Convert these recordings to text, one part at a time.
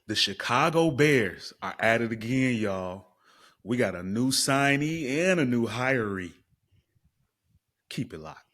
The Chicago Bears are at it again, y'all. We got a new signee and a new hiree. Keep it locked.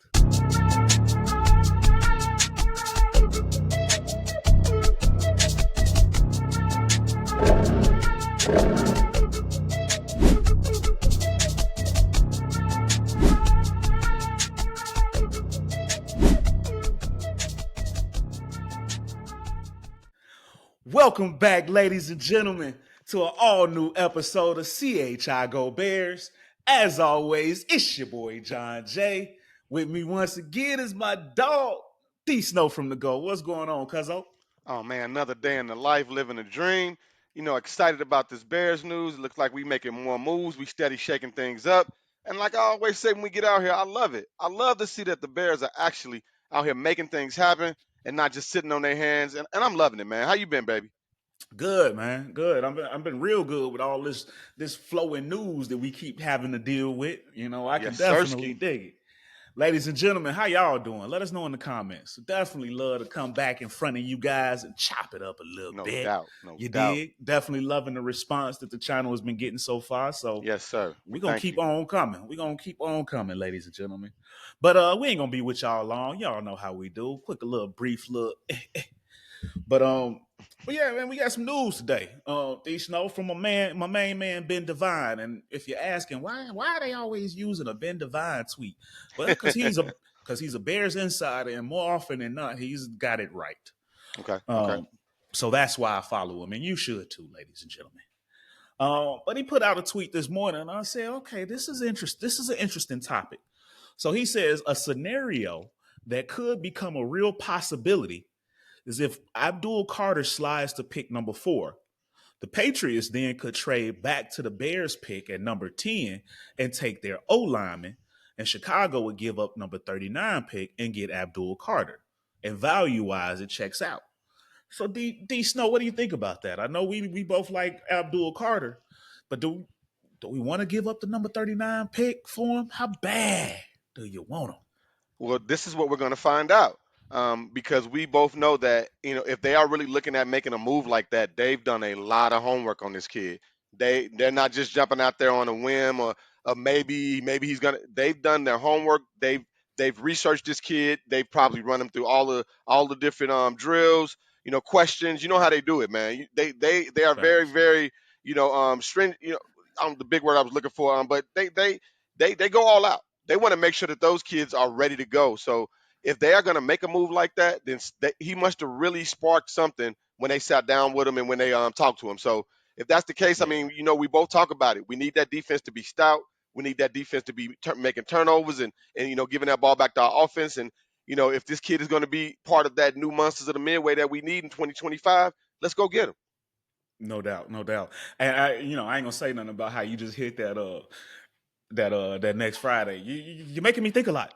Welcome back, ladies and gentlemen, to an all new episode of CHI Go Bears. As always, it's your boy John Jay. With me once again is my dog, D Snow from the Go. What's going on, cuzzo? Oh man, another day in the life, living a dream. Excited about this Bears news. It looks like we making more moves. We steady shaking things up. And like I always say when we get out here, I love it. I love to see that the Bears are actually out here making things happen and not just sitting on their hands. And I'm loving it, man. How you been, baby? Good, man. Good. I've been real good with all this flowing news that we keep having to deal with. I can Yes, definitely Sirski. dig it. Ladies and gentlemen, how y'all doing? Let us know in the comments. Definitely love to come back in front of you guys and chop it up a little No bit. doubt. No You doubt. dig? Definitely loving the response that the channel has been getting so far. So Yes, sir. We we're gonna thank keep you. on coming. We're gonna keep on coming, ladies and gentlemen. But we ain't gonna be with y'all long. Y'all know how we do. Quick a little brief look. But but yeah, man, we got some news today. You know, from my main man Ben Devine. And if you're asking why are they always using a Ben Devine tweet? Well, because he's a Bears insider, and more often than not, he's got it right. Okay. Okay. Um, so that's why I follow him, and you should too, ladies and gentlemen. But he put out a tweet this morning, and I said, okay, this is interesting. This is an interesting topic. So he says a scenario that could become a real possibility is if Abdul Carter slides to pick number 4. The Patriots then could trade back to the Bears pick at number 10 and take their O lineman, and Chicago would give up number 39 pick and get Abdul Carter. And value wise, it checks out. So D Snow, what do you think about that? I know we both like Abdul Carter, but do we want to give up the number 39 pick for him? How bad do you want him? Well, this is what we're going to find out. Because we both know that if they are really looking at making a move like that, they've done a lot of homework on this kid. They're not just jumping out there on a whim or maybe he's gonna. They've done their homework. They've researched this kid. They've probably run him through all the different drills, questions. You know how they do it, man. They are very Facts. very stringent. The big word I was looking for. But they go all out. They want to make sure that those kids are ready to go. So if they are going to make a move like that, then he must have really sparked something when they sat down with him and when they talked to him. So if that's the case, I Yeah. mean, we both talk about it. We need that defense to be stout. We need that defense to be making turnovers and giving that ball back to our offense. And if this kid is going to be part of that new monsters of the midway that we need in 2025, let's go get him. No doubt, no doubt. And I ain't gonna say nothing about how you just hit that next Friday. You're making me think a lot.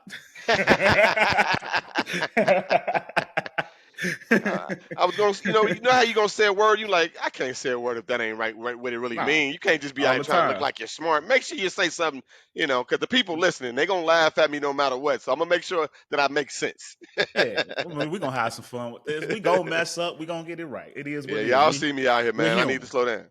I was going, to you know how you gonna say a word? You like, I can't say a word if that ain't right what it really Nah, mean. You can't just be out all here the trying to look time. like you're smart. Make sure you say something, because the people listening, they gonna laugh at me no matter what. So I'm gonna make sure that I make sense. Yeah, I mean, we're gonna have some fun with this. We gonna mess up. We're gonna get it right. It is Yeah, what it is. y'all see me out here, We're man. I need to human. slow down.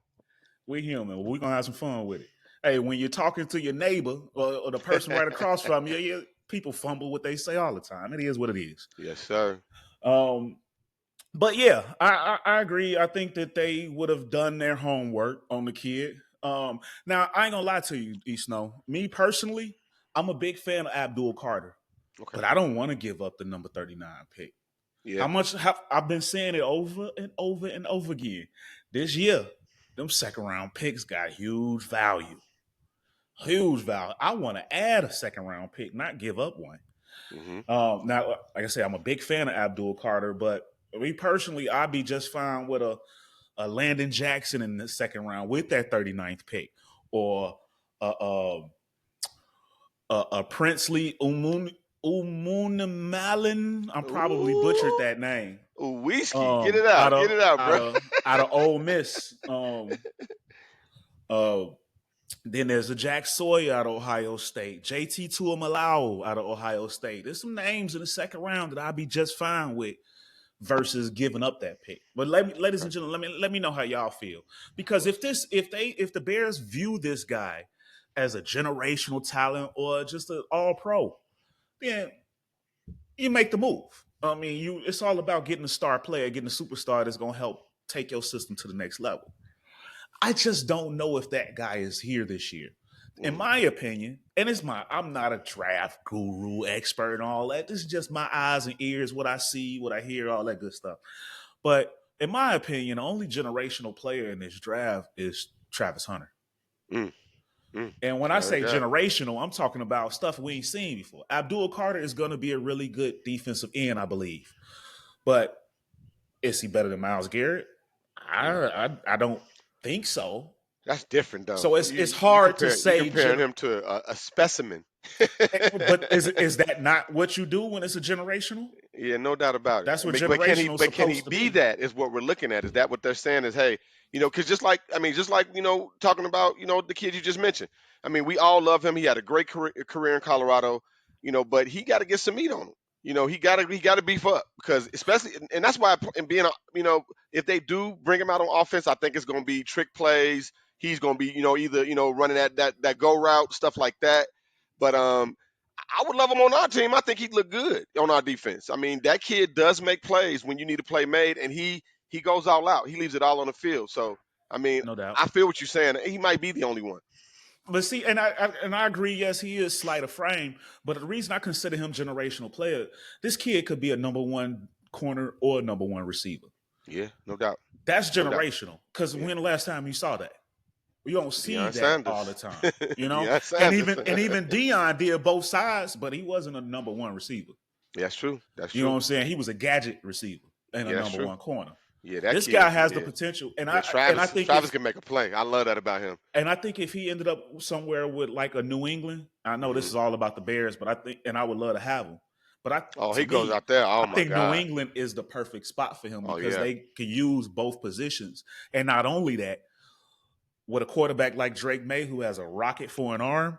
We're human. We're gonna have some fun with it. Hey, when you're talking to your neighbor or the person right across from you, people fumble what they say all the time. It is what it is. Yes, sir. Um, but yeah, I agree. I think that they would have done their homework on the kid. Now I ain't gonna lie to you, E Snow. Me personally, I'm a big fan of Abdul Carter, Okay. but I don't want to give up the number 39 pick. Yeah. How much have I've been saying it over and over and over again? This year, them second round picks got huge value. Huge value. I want to add a second round pick, not give up one. Hmm. Now, like I say, I'm a big fan of Abdul Carter, but me personally, I'd be just fine with a Landon Jackson in the second round with that 39th pick, or a, a, a Princely Umunamalin. I'm probably butchered Ooh, that name. ooh, whiskey. Get it out. Out Get of it out, out bro. of out of Ole Miss. Uh, then there's a Jack Sawyer out of Ohio State, JT Tuamalau out of Ohio State. There's some names in the second round that I'd be just fine with versus giving up that pick. But ladies and gentlemen, let me know how y'all feel. Because if the Bears view this guy as a generational talent or just an all pro, then you make the move. I mean, it's all about getting a star player, getting a superstar that's gonna help take your system to the next level. I just don't know if that guy is here this year. In my opinion, and I'm not a draft guru, expert, and all that. This is just my eyes and ears, what I see, what I hear, all that good stuff. But in my opinion, the only generational player in this draft is Travis Hunter. Mm, mm. And when I say Yeah. generational, I'm talking about stuff we ain't seen before. Abdul Carter is going to be a really good defensive end, I believe. But is he better than Myles Garrett? I don't think so. That's different though. So it's hard to You say. comparing him to a specimen. But is that not what you do when it's a generational? Yeah, no doubt about it. That's what But can he? generational is But can he supposed to be be. that? Is what we're looking at. Is that what they're saying? Is hey, because just like talking about the kid you just mentioned. I mean, we all love him. He had a great career in Colorado. But he got to get some meat on him. He got to beef up because especially and that's why and being if they do bring him out on offense, I think it's going to be trick plays. He's going to be either running that go route stuff like that. But I would love him on our team. I think he'd look good on our defense. I mean, that kid does make plays when you need a play made, and he goes all out. He leaves it all on the field. So, I mean, No doubt. I feel what you're saying. He might be the only one. But see, and I agree. Yes, he is slight of frame, but the reason I consider him generational player, this kid could be a number one corner or a number one receiver. Yeah, no doubt. That's No doubt. generational. Because when the last time you saw that? You don't see Deion that Sanders. all the time, Deion and Sanders. even Deion did both sides, but he wasn't a number one receiver. That's true. That's You know true. what I'm saying? He was a gadget receiver and a Yeah, that's number true. one corner. Yeah, that This kid. guy has the Yeah. potential, and Yeah, I think Travis can make a play. I love that about him. and I think if he ended up somewhere with like a New England, I know this is all about the Bears, but I think, and I would love to have him. But He goes out there. Oh I my think New God. England is the perfect spot for him Oh because yeah. they can use both positions, and not only that, with a quarterback like Drake May who has a rocket for an arm,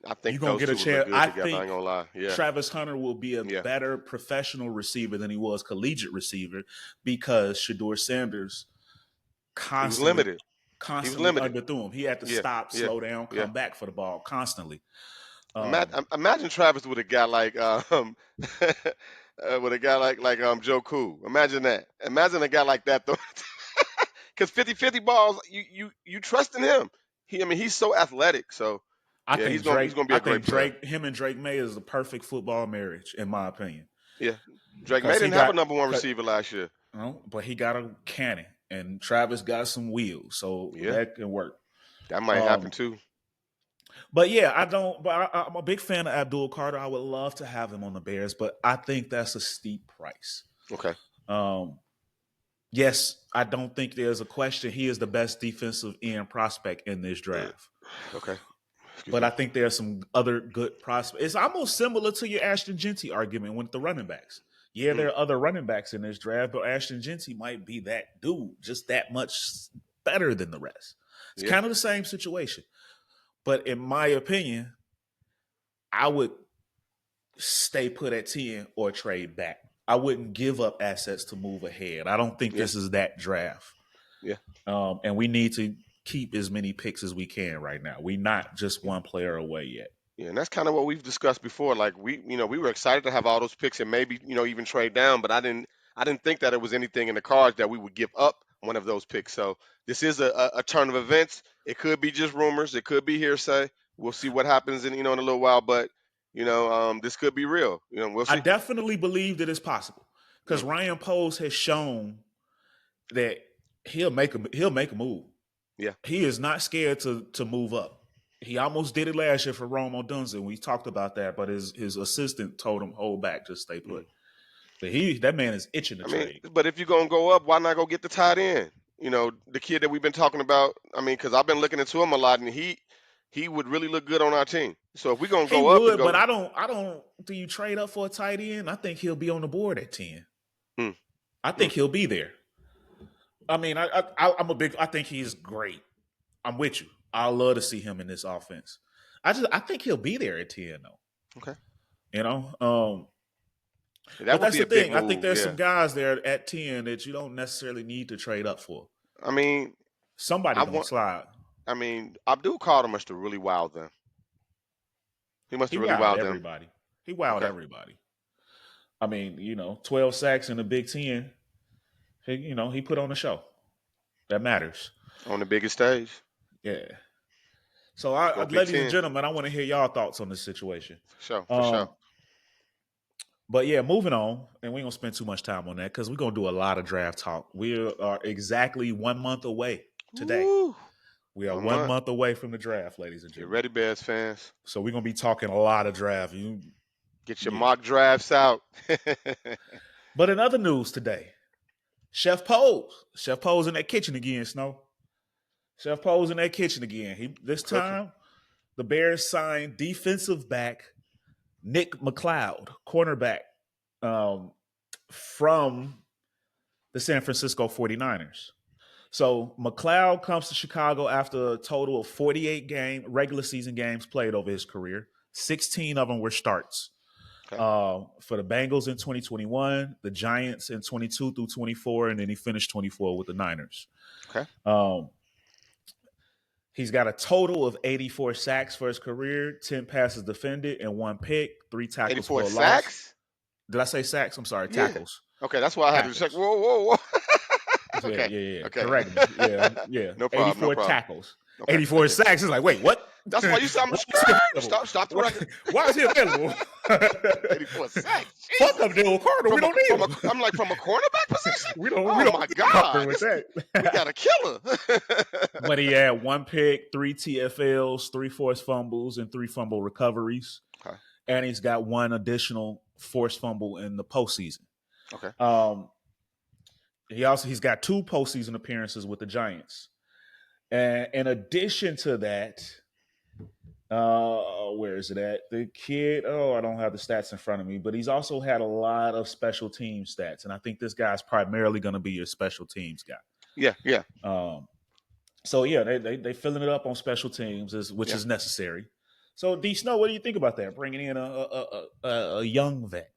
I think you're gonna those get a two would look chance. good I together. I think ain't gonna lie. Yeah. Travis Hunter will be a Yeah. better professional receiver than he was collegiate receiver because Shedeur Sanders He was limited. constantly underthrew him. He had to Yeah. stop, Yeah. slow down, Yeah. come back for the ball constantly. Imagine Travis with a guy like with a guy like Joe Cool. Imagine that. Imagine a guy like that though. Because 50-50 balls, you trust in him. He's so athletic. So yeah, he's gonna be a great player. Him and Drake May is the perfect football marriage, in my opinion. Yeah. Drake May Because didn't have a number one receiver last year. But he got a cannon, and Travis got some wheels, so Yeah. that can work. That might happen too. But yeah, I don't. But I'm a big fan of Abdul Carter. I would love to have him on the Bears, but I think that's a steep price. Okay. Yes, I don't think there's a question. He is the best defensive end prospect in this draft. Okay. But I think there are some other good prospects. It's almost similar to your Ashton Genty argument with the running backs. Yeah, there are other running backs in this draft, but Ashton Genty might be that dude, just that much better than the rest. It's kind of the same situation. But in my opinion, I would stay put at 10 or trade back. I wouldn't give up assets to move ahead. I don't think this is that draft. Yeah. And we need to keep as many picks as we can right now. We're not just one player away yet. Yeah, and that's kind of what we've discussed before. Like we were excited to have all those picks and maybe even trade down, but I didn't think that it was anything in the cards that we would give up one of those picks. So this is a turn of events. It could be just rumors. It could be hearsay. We'll see what happens in a little while, but this could be real. We'll see. I definitely believe that it's possible because Ryan Poles has shown that he'll make a move. Yeah, he is not scared to move up. He almost did it last year for Rome Odunze. We talked about that, but his assistant told him, hold back, just stay put. But that man is itching to trade. But if you're going to go up, why not go get the tight end? The kid that we've been talking about, because I've been looking into him a lot, and he would really look good on our team. So if we're going to go up. But I don't, do you trade up for a tight end? I think he'll be on the board at 10. I think he'll be there. I think he's great. I'm with you. I love to see him in this offense. I think he'll be there at 10 though. Okay. That But would that's be the a big thing. I think move. there's Yeah. some guys there at 10 that you don't necessarily need to trade up for. I mean, Somebody I gonna want. slide. I mean, Abdul Carter must have really wowed them. He must He have really wowed wowed them. everybody. He wowed Okay. everybody. I mean, 12 sacks in the Big Ten. He put on a show. That matters. On the biggest stage. Yeah. So, Let's go Big ladies and Ten. gentlemen, I want to hear y'all thoughts on this situation. For sure. For sure. Um, but yeah, moving on, and we ain't gonna spend too much time on that because we're gonna do a lot of draft talk. We are exactly 1 month away today. Woo. We are 1 1 month. month away from the draft, ladies and Get gentlemen. ready, Bears fans. So we're gonna be talking a lot of draft. Get your Yeah. mock drafts out. But in other news today, Chef Poe's in that kitchen again, Snow. Chef Poe's in that kitchen again. This Cooking. time, the Bears signed defensive back Nick McLeod, cornerback from the San Francisco 49ers. So McLeod comes to Chicago after a total of 48 regular season games played over his career. 16 of them were starts. Okay. For the Bengals in 2021, the Giants in 22 through 24, and then he finished 24 with the Niners. Okay. He's got a total of 84 sacks for his career, 10 passes defended, and 1 pick, 3 tackles 84 for a sacks? loss. Did I say sacks? I'm sorry, Yeah. tackles. Okay, that's why I had to check. Whoa. Okay. Yeah. Okay. Correct me. Yeah. No problem. 84 tackles. Okay. 84 sacks. It's like, wait, what? That's why you said I'm Why is he available? Stop the record. Why is he available? 84 sacks. Fuck up Dale Carter. We don't need him. I'm like, from a cornerback position? We don't. Oh we don't my need God. Carter with that. We got a killer. But he had 1 pick, 3 TFLs, 3 forced fumbles, and 3 fumble recoveries. Okay. And he's got 1 additional forced fumble in the postseason. Okay. He's got 2 postseason appearances with the Giants. And in addition to that, where is it at? The kid, I don't have the stats in front of me, but he's also had a lot of special team stats. And I think this guy's primarily going to be your special teams guy. Yeah. So yeah, they filling it up on special teams, which is necessary. So D Snow, what do you think about that? Bringing in a young vet.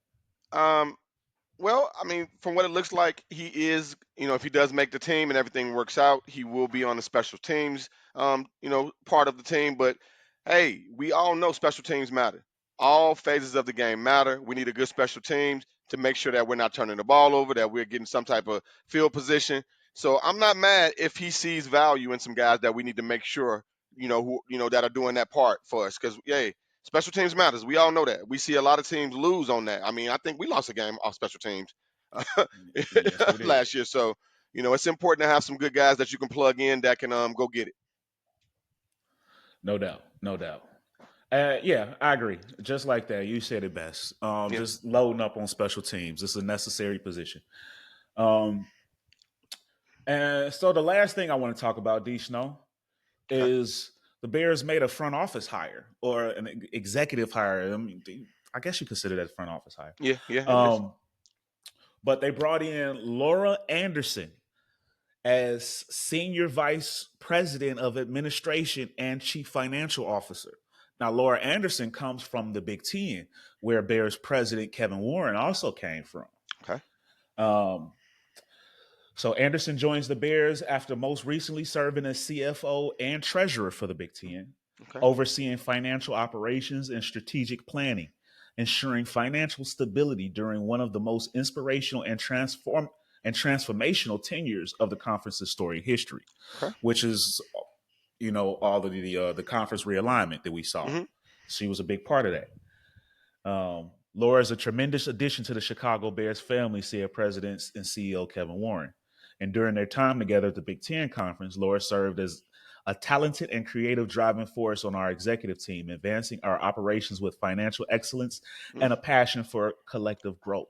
Well, I mean, from what it looks like, he is, if he does make the team and everything works out, he will be on the special teams, part of the team. But hey, we all know special teams matter. All phases of the game matter. We need a good special teams to make sure that we're not turning the ball over, that we're getting some type of field position. So I'm not mad if he sees value in some guys that we need to make sure, that are doing that part for us. Because, hey, special teams matters. We all know that. We see a lot of teams lose on that. I mean, I think we lost a game off special teams last year. So, it's important to have some good guys that you can plug in that can go get it. No doubt. Yeah, I agree. Just like that, you said it best. Just loading up on special teams. It's a necessary position. And so the last thing I want to talk about, D Snow, is the Bears made a front office hire or an executive hire. I mean, I guess you consider that a front office hire. Yeah. But they brought in Laura Anderson as Senior Vice President of Administration and Chief Financial Officer. Now, Laura Anderson comes from the Big Ten, where Bears President Kevin Warren also came from. Okay. So Anderson joins the Bears after most recently serving as CFO and treasurer for the Big Ten, overseeing financial operations and strategic planning, ensuring financial stability during one of the most inspirational and transformational tenures of the conference's storied history, which is, all of the conference realignment that we saw. Mm-hmm. She was a big part of that. Laura is a tremendous addition to the Chicago Bears family, said President and CEO Kevin Warren. And during their time together at the Big Ten Conference, Laura served as a talented and creative driving force on our executive team, advancing our operations with financial excellence and a passion for collective growth.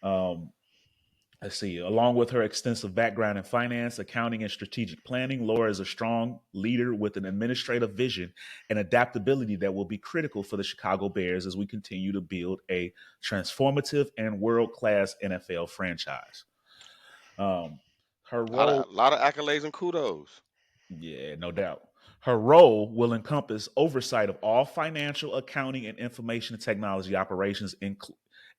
Let's see. Along with her extensive background in finance, accounting, and strategic planning, Laura is a strong leader with an administrative vision and adaptability that will be critical for the Chicago Bears as we continue to build a transformative and world-class NFL franchise. Her role, a lot of accolades and kudos. Yeah, no doubt. Her role will encompass oversight of all financial, accounting, and information technology operations,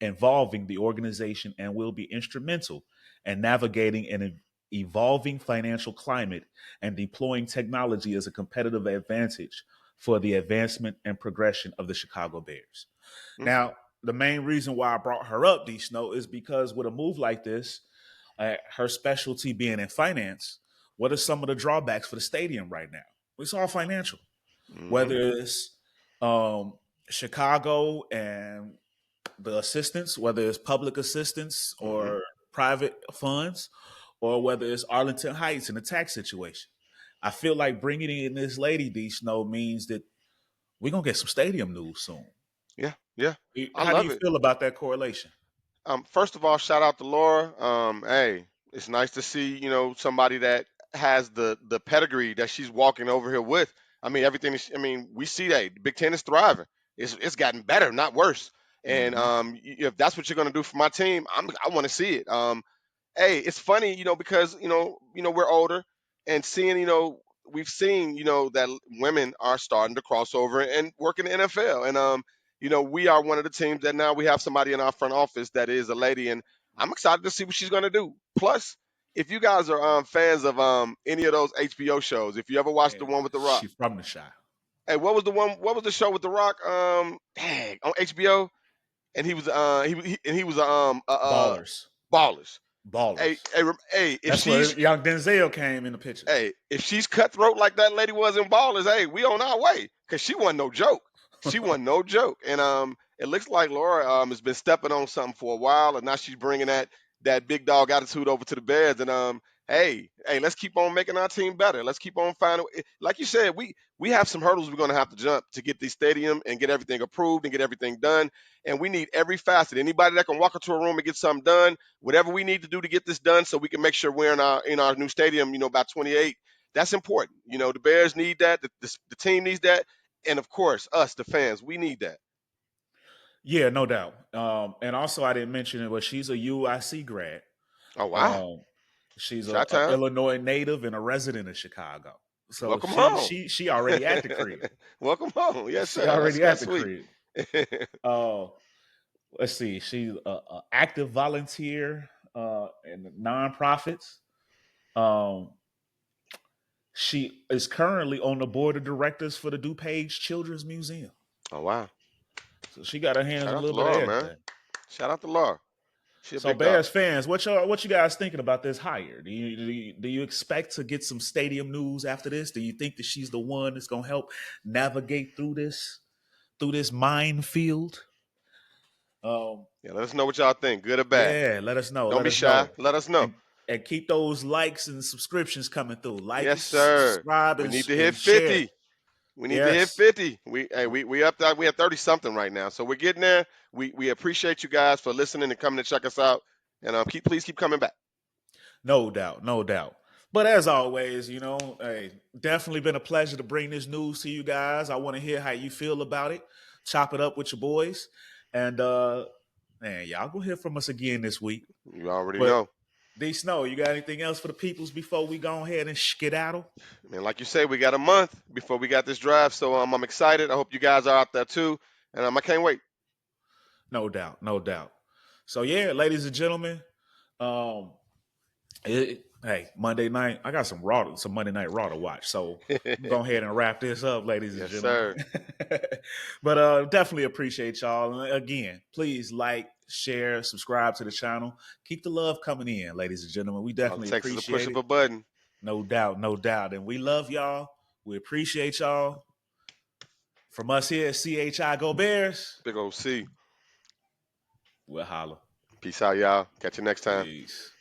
involving the organization and will be instrumental in navigating an evolving financial climate and deploying technology as a competitive advantage for the advancement and progression of the Chicago Bears. Mm. Now, the main reason why I brought her up, D Snow, is because with a move like this, her specialty being in finance, what are some of the drawbacks for the stadium right now? It's all financial. Mm-hmm. Whether it's Chicago and the assistance, whether it's public assistance Mm-hmm. or private funds, or whether it's Arlington Heights in a tax situation. I feel like bringing in this lady, D Snow, means that we're going to get some stadium news soon. Yeah, yeah. I How do love you it. feel about that correlation? First of all, shout out to Laura. Hey, it's nice to see somebody that has the pedigree that she's walking over here with. I mean, everything. I mean, we see that Big Ten is thriving. It's gotten better, not worse. And Mm-hmm. if that's what you're gonna do for my team, I want to see it. Hey, it's funny, because we're older and seeing, we've seen, that women are starting to cross over and work in the NFL. And we are one of the teams that now we have somebody in our front office that is a lady, and I'm excited to see what she's gonna do. Plus, if you guys are fans of any of those HBO shows, if you ever watched the Yeah, one with The Rock, she from the shop. hey, what was the one? What was the show with The Rock? Dang, on HBO, and he was Ballers. Ballers. Hey, Ballers. hey, hey, That's where young Denzel came in the picture. if she's cutthroat like that lady was in Ballers, hey, we on our way, because she wasn't no joke. She wasn't no joke. And it looks like Laura has been stepping on something for a while, and now she's bringing that big dog attitude over to the Bears. And hey, let's keep on making our team better. Let's keep on finding, like you said, we have some hurdles we're gonna have to jump to get the stadium and get everything approved and get everything done. And we need every facet. Anybody that can walk into a room and get something done, whatever we need to do to get this done, so we can make sure we're in our new stadium, by 28. That's important. The Bears need that. The team needs that, and of course, us, the fans, we need that. Yeah, no doubt. And also, I didn't mention it, but she's a UIC grad. Oh wow, Um, she's a Chi-Town, Illinois native and a resident of Chicago. So welcome home. she already at the crib. Welcome home. Yes, She sir. already at That's the sweet. crib. Uh, let's see. She's a active volunteer in nonprofits. Um, she is currently on the board of directors for the DuPage Children's Museum. Oh wow. So she got her hands Shout in a out to little bit of Laura, man. everything. Shout out to Laura. She a So big dog. Bears fans, what you guys thinking about this hire? Do you expect to get some stadium news after this? Do you think that she's the one that's gonna help navigate through this minefield? Yeah, let us know what y'all think, good or bad. Yeah, let us know. Don't Let be us shy. know. Let us know. And keep those likes and subscriptions coming through. Like, Yes, sir. subscribe, We need to hit and share. 50. We need to hit Yes. 50. We up there. We have 30 something right now. So we're getting there. We appreciate you guys for listening and coming to check us out. And please keep coming back. No doubt, no doubt. But as always, hey, definitely been a pleasure to bring this news to you guys. I want to hear how you feel about it. Chop it up with your boys. And man, y'all go hear from us again this week. You already But know. D Snow, you got anything else for the peoples before we go ahead and skedaddle? Man, like you say, we got a month before we got this draft. So I'm excited. I hope you guys are out there too. And I can't wait. No doubt, no doubt. So yeah, ladies and gentlemen, hey, Monday night, I got some Monday Night Raw to watch. So go ahead and wrap this up, ladies and Yes, gentlemen. sir. But definitely appreciate y'all. And again, please like, share, subscribe to the channel. Keep the love coming in, ladies and gentlemen. We All it definitely takes is a push appreciate of it. a button. No doubt, no doubt. And we love y'all. We appreciate y'all. From us here at CHI Go Bears, Big old C. we'll holler. Peace out, y'all. Catch you next time. Peace.